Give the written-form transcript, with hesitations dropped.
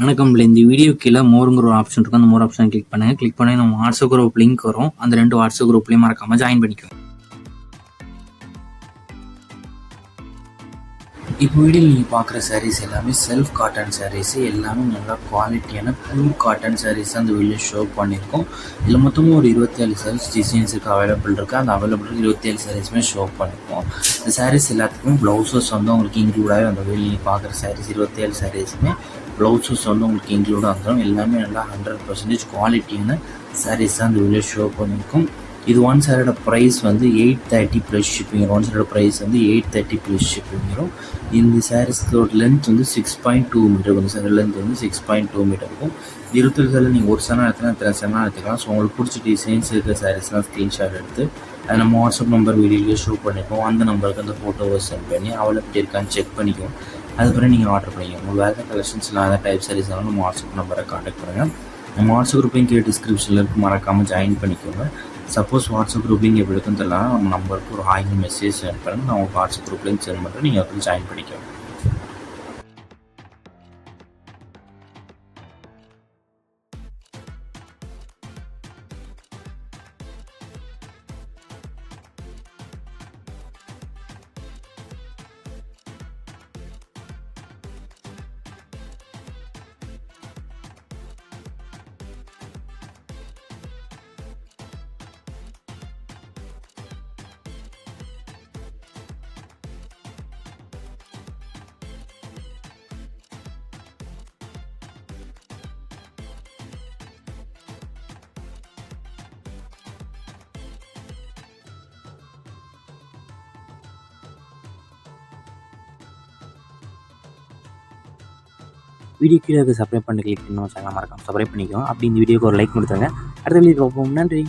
வணக்கம். இந்த வீடியோ கீழே மோருங்கிற ஒரு ஆப்ஷன் இருக்கும். அந்த மோர் ஆப்ஷன் கிளிக் பண்ணுங்கள். கிளிக் பண்ணி நம்ம வாட்ஸ்அப் குரூப் லிங்க் வரும். அந்த 2 வாட்ஸ்அப் குரூப்லேயும் மறக்காமல் ஜாயின் பண்ணிக்கோங்க. இப்போ வீடியோவில் நீங்கள் பார்க்குற சாரீஸ் எல்லாமே செல்ஃப் காட்டன் சாரீஸ். எல்லாமே நல்லா குவாலிட்டியான பியூர் காட்டன் சாரீஸ் அந்த வீடியோ ஷோ பண்ணியிருக்கோம். இதில் மொத்தமும் ஒரு 27 சாரீஸ் டிசைன்ஸுக்கு அவைலபிள் இருக்குது. அந்த அவைலபிள் 27 சாரீஸுமே ஷோ பண்ணியிருக்கோம். இந்த சாரீஸ் எல்லாத்துக்குமே ப்ளவுசஸ் வந்து உங்களுக்கு இன்க்ளூடாகவே அந்த வீடியோ நீங்கள் பார்க்குற சாரீஸ் 27 சாரீஸுமே ப்ளவுசஸ் வந்து உங்களுக்கு இன்க்ளூடாக வந்துடும். எல்லாமே நல்லா 100% குவாலிட்டியான சாரீஸ் தான் அந்த வீடியோ ஷோ பண்ணியிருக்கோம். இது ஒன் சாரோட ப்ரைஸ் வந்து 830 ப்ளஸ் ஷிப்பிங். ஒன் சாரோட ப்ரைஸ் வந்து 830 ப்ளஸ் ஷிப்பிங் வரும். இந்த சாரீஸ்க்கோட லென்த் வந்து 6.2 மீட்டர். இந்த சாரி லென்த் வந்து 6.2 மீட்டர் இருக்கும். 27 சாரியில் நீங்கள் ஒரு சேனல் எடுத்துனா எத்தனை சேனல் எடுத்துக்கலாம். ஸோ உங்களுக்கு பிடிச்ச டிசைன்ஸ் இருக்கிற சாரீஸ்லாம் ஸ்க்ரீன்ஷாட் எடுத்து அதை நம்ம வாட்ஸ்அப் நம்பர் வீடியோலேயே ஷோ பண்ணிப்போம். அந்த நம்பருக்கு அந்த ஃபோட்டோவை சென்ட் பண்ணி அவைலபிலிட்டி இருக்கான்னு செக் பண்ணிக்குவோம். அதுக்கப்புறம் நீங்கள் ஆர்டர் பண்ணிக்கோங்க. உங்களுக்கு வேறு கலெக்ஷன்ஸ் இல்லாத டைப் சாரீஸ் நம்ம வாட்ஸ்அப் நம்பரை கான்டாக்ட் பண்ணுங்கள். நம்ம வாட்ஸ்அப் குரூப்பையும் கீழே டிஸ்கிரிப்ஷனில் இருக்கு, மறக்காமல் ஜாயின் பண்ணிக்கோங்க. சப்போஸ் வாட்ஸ்அப் குரூப்பிங் எப்படி இருக்குன்னு தெரியல, நம்ம நம்பருக்கு ஒரு ஹாய் மெசேஜ் சென்ட் பண்ணுங்கள். நான் உங்களுக்கு வாட்ஸ்அப் குரூப்லேயும் சென்ட் பண்ணுறேன். நீங்கள் அதில் ஜாயின் பண்ணிக்கோங்க. வீடியோ கீழே சப்ஸ்கிரைப் பண்ணி கிளிக் பண்ணி சேனல் மறக்காம சப்ஸ்கிரைப் பண்ணிக்கோங்க. அப்படி இந்த வீடியோக்கு ஒரு லைக் கொடுத்துருங்க. அடுத்த வீடியோ பார்ப்போம். நன்றி.